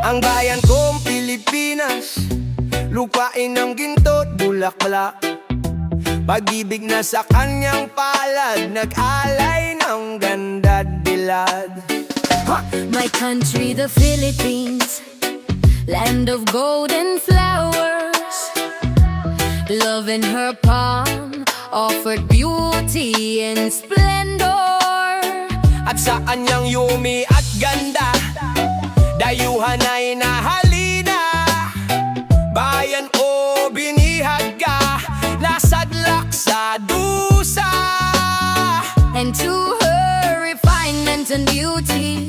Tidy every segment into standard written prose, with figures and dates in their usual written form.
Ang bayan kong Pilipinas, lupain ng ginto't bulaklak. Pag-ibig na sa kanyang palad, nag-alay ng ganda't bilad. My country, the Philippines, land of golden flowers. Love in her palm offered beauty and splendor. At sa kanyang yumi at ganda, dayuhan ay nahalina. Bayan o binihag ka, nasadlak sa dusa. And to her refinement and beauty,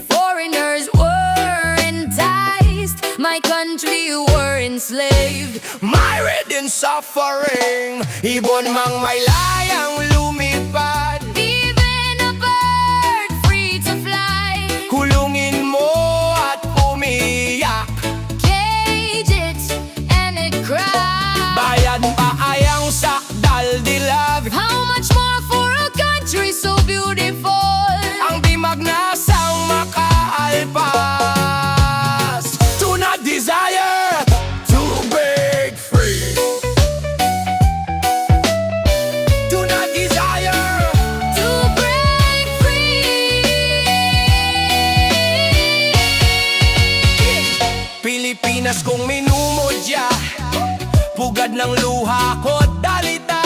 foreigners were enticed. My country were enslaved, Mired in suffering, ibon mang may layang lumipad. even a bird free to fly. Kulungin mo at umiyak, Cage it and it cried. bayad pa ay ang sakdal dilag. How much more for a country so beautiful? Ang dimag na sang makaalpas. Do not desire to break free. Do not desire. To break free. Pilipinas kong minumodya, pugad ng luha ko't dalita.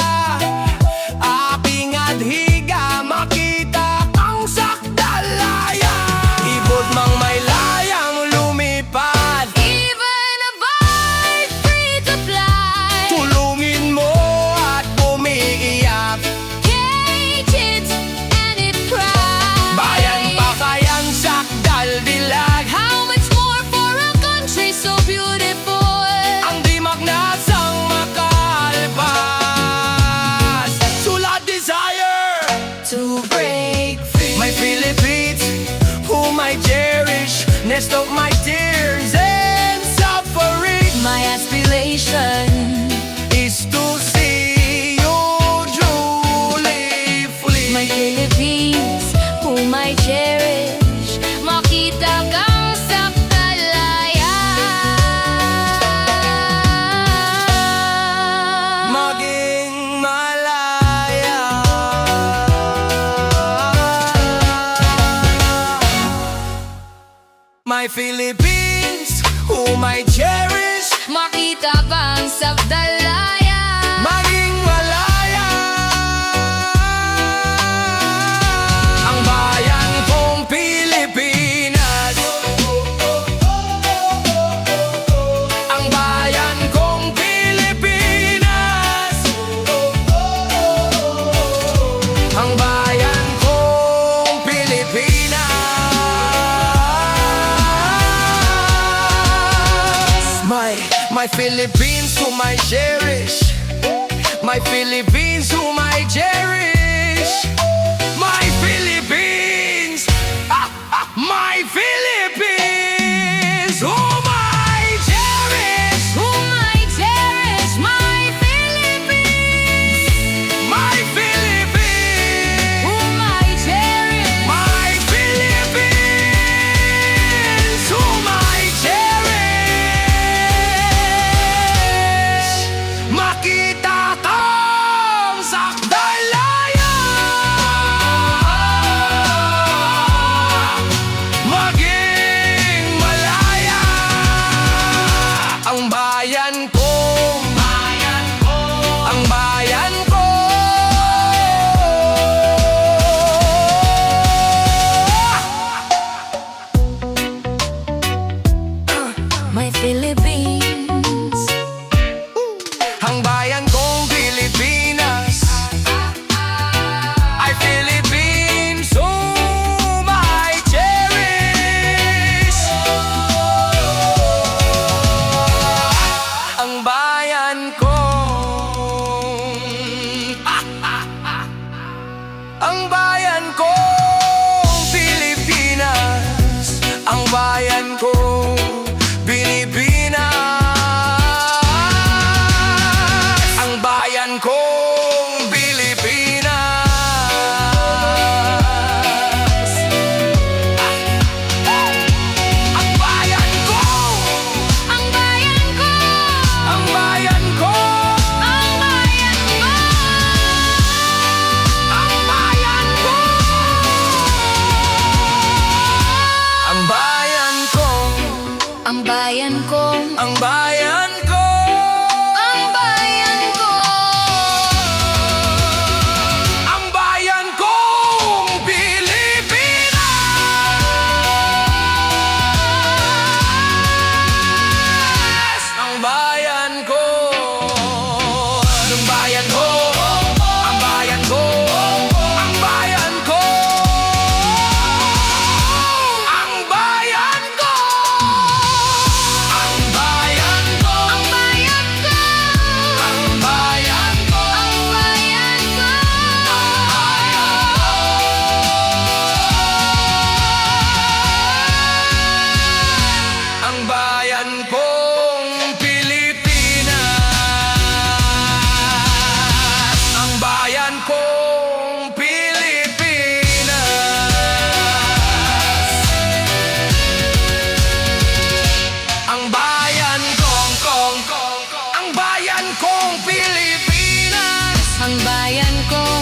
Aking adhiga, makita ang sakdalaya. Ibot mang may layang lumipad, Even a bird free to fly. tulungin mo at umiiyak. Cage it and it cried. Bayan pa kayang sakdal dilag. How much more for a country so beautiful? Ang dimag na sang makaalpas. Sulat desire To break free. my Philippines, whom I cherish, nest of my tears and suffering, My aspiration is to see you truly free. my Philippines, whom I cherish, makita kang sakdalaya. Maging malaya. My Philippines, whom I cherish, Makita kang sakdalaya. maging malaya. Ang bayan kong Pilipinas, ang bayan kong Pilipinas, ang bayan kong Pilipinas. My Philippines whom I cherish, my Philippines whom I cherish, my Philippines, my Philippines whom I cherish, Whom I cherish, my Philippines. my Philippines, Whom I cherish. my Philippines whom I cherish. Makita kang sakdalaya. bayan ko